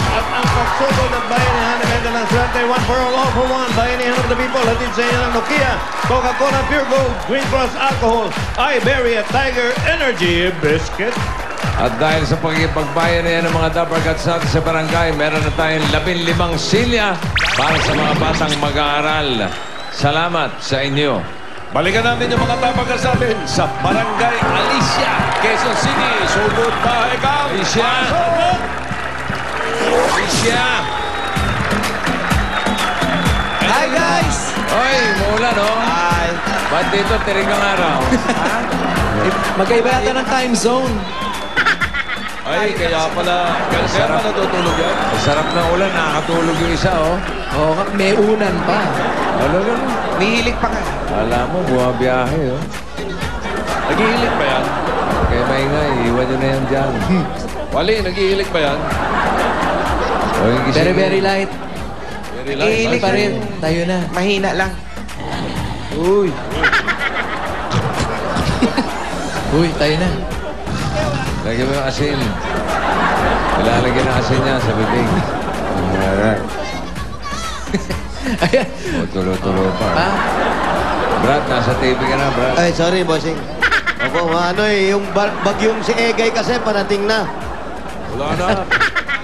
At ang pagsubo ng bayanihan ng Medellin Swerte, one for all for one. Bayanihan of the people, hatid sa inyo ng Nokia, Coca-Cola Pure Gold, Green Cross Alcohol, iBerry at Tiger Energy Biscuit. At dahil sa pagkipagbayanihan ng mga dabarkats natin sa barangay, meron na tayong 15 silya para sa mga batang mag-aaral. Salamat sa inyo. Balikan natin yung mga dabarkats natin sa Barangay Alicia, Quezon City. Sugod pa ikaw. Alicia! Alicia! Hi, guys! Oy, maulan, no? Hi! Ba't dito tirigang araw? Ha? Magkaiba yata ng time zone. Ay, kaya pala natutulog yan. Sarap ng ulan, nakakatulog yung isa, oh. Oo, may unan pa. Talaga, no? Nihilig pa nga. Alam mo, bumabiyahe, oh. Naghihilig pa yan? Kaya maingay, iwan nyo na yan dyan. Wali, naghihilig pa yan? O, yung gising Very mo. light. Very light. Ihilig pa rin. Tayo na. Mahina lang. Uy. Uy, tayo na. Lagyan mo yung asin. Ilalagyan ng asin niya sa bibig. Alright. Ayan. O, tulo-tulo pa. Ha? Brad, nasa TV ka na, Brad. Ay, sorry, bossing. Opo, ano eh, yung bagyong si Egay kasi parating na. Wala na.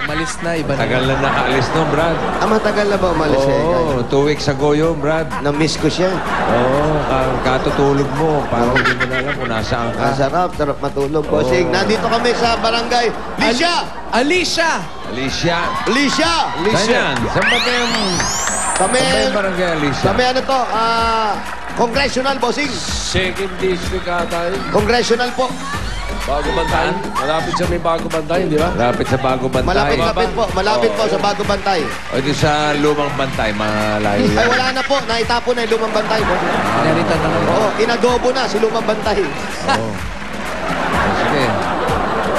Malis na, iba na. Tagal na nakaalis no, Brad. Ah, matagal na ba umalis si Egay? Oo, 2 weeks ago yun, Brad. Na-miss ko siya. Oo, katutulog mo. Parang hindi mo na alam kung nasaan ka. Sarap matulog, bossing. Nandito kami sa barangay Alicia! Alicia! Alicia. Alicia! Saan yan? Saan ba kayong... Kami, Saan ba yung barangay Alicia? kami ano to, congressional, bossing. Second district ata yun. Congressional po. Bago Bantay. Malapit sa may Bago Bantay, di ba? Malapit sa Bago Bantay. Malapit po sa Bago Bantay. O di sa Lumang Bantay, malayo Ay, yan. wala na po. Naitapon na yung Lumang Bantay, bossing. Pinalitan na kayo. Oo, inadobo na si Lumang Bantay. Oo. O, sige.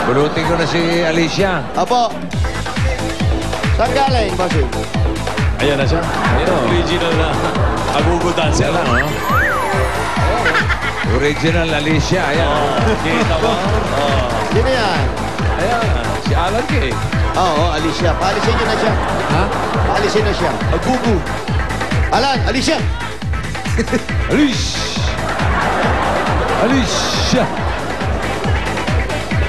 Bulutin ko na si Alicia. Apo. Saan galing, bossing? Ayan na siya. Ayan ang original na agugo dancer. Yan lang, oh. Original Alicia, ayan. Kita ba? Sino yan? Ayan, si Alan Kay. Oo, Alicia. Paalisin nyo na siya. Ha? Paalisin na siya. Agugo. Alan, Alicia! Alicia!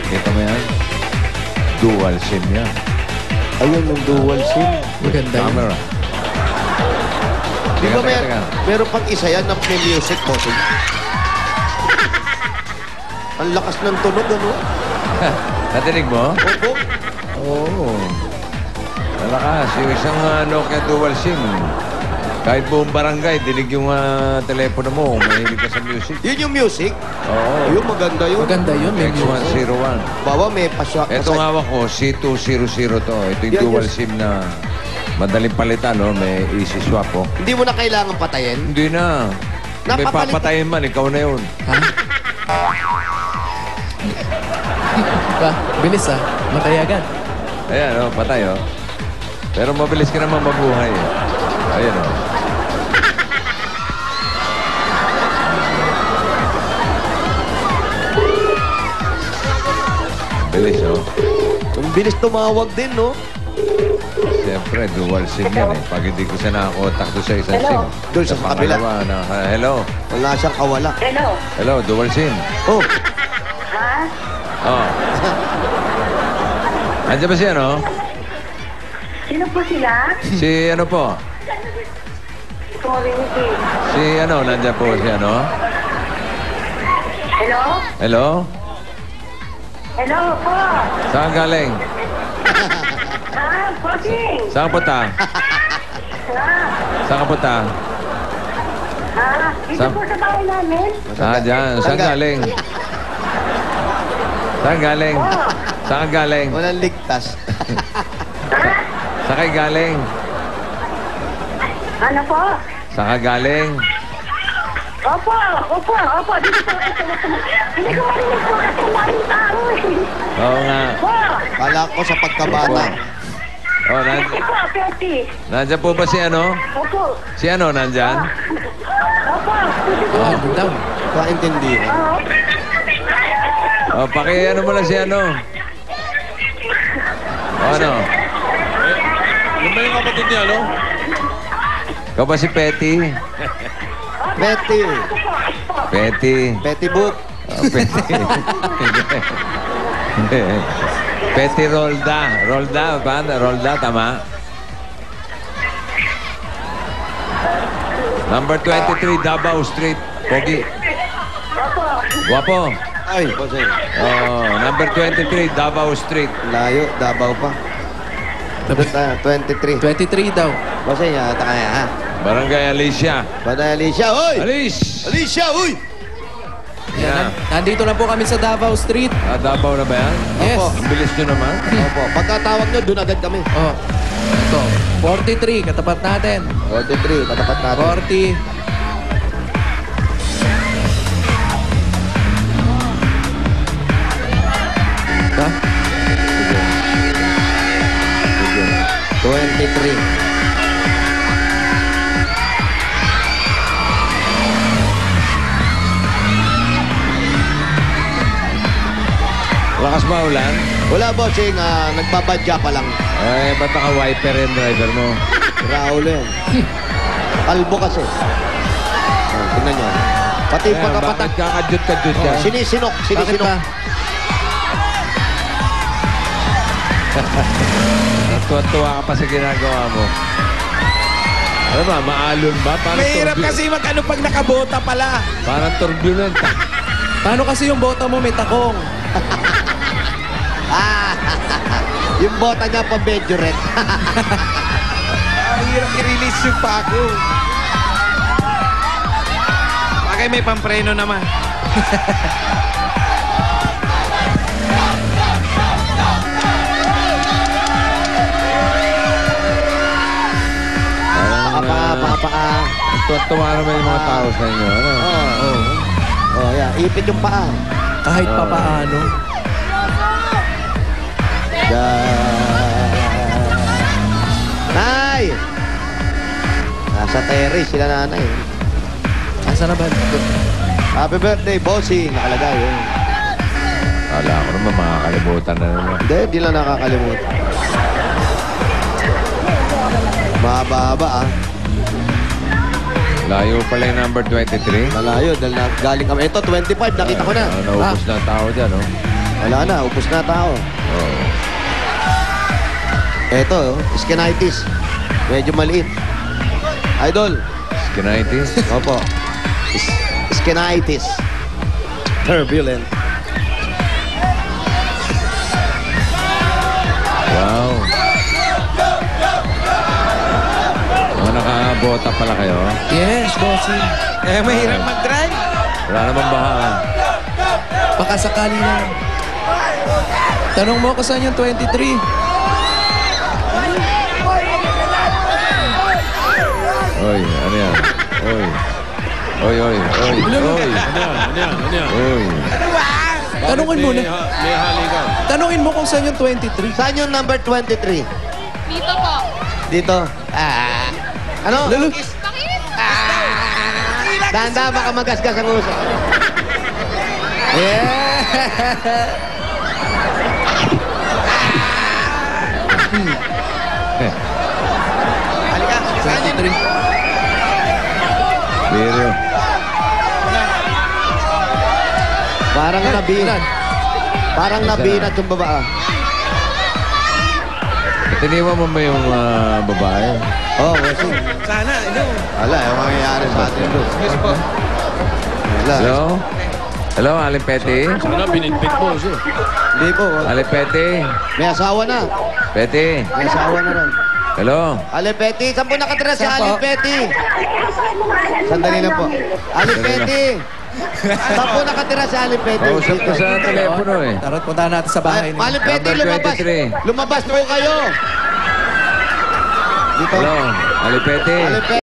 Kita mo yan? Dual SIM yan. Ayun yung dual SIM. Maganda yun. Camera. Di ba Teka. meron pang isa yan na may music, bossing? Ang lakas ng tunog, ano? Natinig mo? Opo. Oo. Malakas. Yung isang Nokia Dual SIM. Kahit buong barangay, dinig yung telepono mo. Mahilig ka sa music. Yun yung music? Oo. Yun, maganda yun. Maganda yun. May music. X101. Bawa, may pasya. Ito nga ko, C200 to. Ito yung Yan, dual yes. SIM na madaling palitan, no? May easy swap, oh. Hindi mo na kailangan patayin. Hindi na. May Napapalit- papatayin man, ikaw na yun. Ha? Ba, bilis ah. Matay agad. Ayan, oh, patay, oh. Pero mabilis ka naman mabuhay, eh. Ayan, oh. Bilis, oh. Ang bilis tumawag din, no? Siyempre, dual SIM yan, eh. Pag hindi ko siya nakakontak doon sa isang SIM. Doon sa kabila. pangalawa, hello. Wala siyang kawala. Hello. Hello, dual SIM. Oh, Ha? Oh. Andiyan ba siya, no? Sino po sila? Si ano po? Community. Si ano, nandiyan po siya, no? Hello? Hello? Hello po. Saan galing? Ha? Posing. Saan punta? Ha? Saan ka punta? Ha? Dito Saan? po sa bahay namin. Dyan. Saan galing? Saan galing? Saan ka galing? walang ligtas. Saan ka galing? Ano po? Saan ka galing? Opo. Dito po. Hindi ko marinig po kasi ang daming tao Akala ko sa pagkabata. Oh, Opo, Betty. nandyan po ba si ano? Opo. Si ano, nandyan? Opo. Oh, down. Kaintindihan. Oh, ano mo lang si ano? Oh, ano? Yung ba yung kapatid niya, no? Ikaw ba si Petty? Betty. Petty. Betty Book. Oh, Petty. Hindi. Petty Rolda. Rolda, ba? Rolda, tama? Number 23, Davao Street. Pogi. Guwapo. Ay, Bossing. Oh, number 23, Davao Street. Layo, Davao pa. Doon tayo, 23. 23 daw. Bossing, yata kaya ha. Barangay Alicia. Baday Alicia, uy! Alice! Alicia, uy! Yeah. Nandito na po kami sa Davao Street. Ah, Davao na ba yan? Yes. Opo. Ang bilis nyo naman. Opo, pagkatawag nyo, doon agad kami. Oh. Ito. 43, katapat natin. 43, katapat natin. 40. Ha? 23. Lakas ba ulan? Wala, Bossing. Nagbabadya pa lang. Eh, ba't naka-wiper yung driver mo? Raul yan. Kalbo kasi. Oh, tingnan nyo. Pati Eh, pagkapatak. bakit kakadyot-kadyot ka? Sinisinok, Bakit sinisinok. ba? Natuwa ka pa sa ginagawa mo. Ano ba, maalon ba? Parang Mahirap kasi mag-ano pag nakabota pala. Parang turbulent. Paano kasi yung bota mo may takong? Yung bota niya pa Bejurette. Mahirap i-release yung pako. Bagay may pampreno naman. Paka. Tuwa naman yung mga tao sa inyo. Ano? Oh, yeah. Ipit yung paa. Kahit pa paano. Nay! Nasa terrace sila nanay. Asa na ba? Happy birthday, bossing. Nakalagay yun. Kala ko naman makakalimutan na naman. Hindi lang nakakalimutan. Mahaba-haba Layo pala yung number 23. Malayo dahil galing kami. Ito, 25. Nakita ko na. Naubos na ang tao dyan, oh. Wala na. Upos na tao. Oh. Ito, skinitis. Medyo maliit. Idol. Skinitis. Opo. Skinitis. Turbulent. Wow. Mga nakabota pala kayo. Yes, bossing. Eh, mahirap mag-drive. Wala namang baha. Baka sakali lang. Tanong mo ko saan yung 23? Oy, ano yan? Oy. Oy, oy, oy. Oy. Ano yan? Oy. Tanungin mo na. May halikan. Tanungin mo kung saan yung 23. Saan yung number 23? Dito po. Dito. Ano? Lalo. Dahan-dahan baka magasgas ang uso. Yeah! Halika. Saan yun? 23. Biro. Parang nabinat. Parang nabinat yung baba. Tiniwan mo ba yung babae? Oh, kasi. Sana, ano? Wala, yung mangyayari sa atin doon. Yes po. Wala. Hello? Hello, Aling Petty? Sana binitbit mo siya. Hindi po. Aling Petty? May asawa na. Petty? May asawa na rin. Hello? Ali Petty, saan po nakatira si Saan Ali po? Petty? Sandali lang po. Ali Petty. Saan po nakatira si Ali Petty? Kausap ko sa telepono eh. Tara, puntahan natin sa bahay niya. Ali Petty, Number lumabas. 23. Lumabas po kayo. Dito. Hello? Aling Petty? Ali Petty.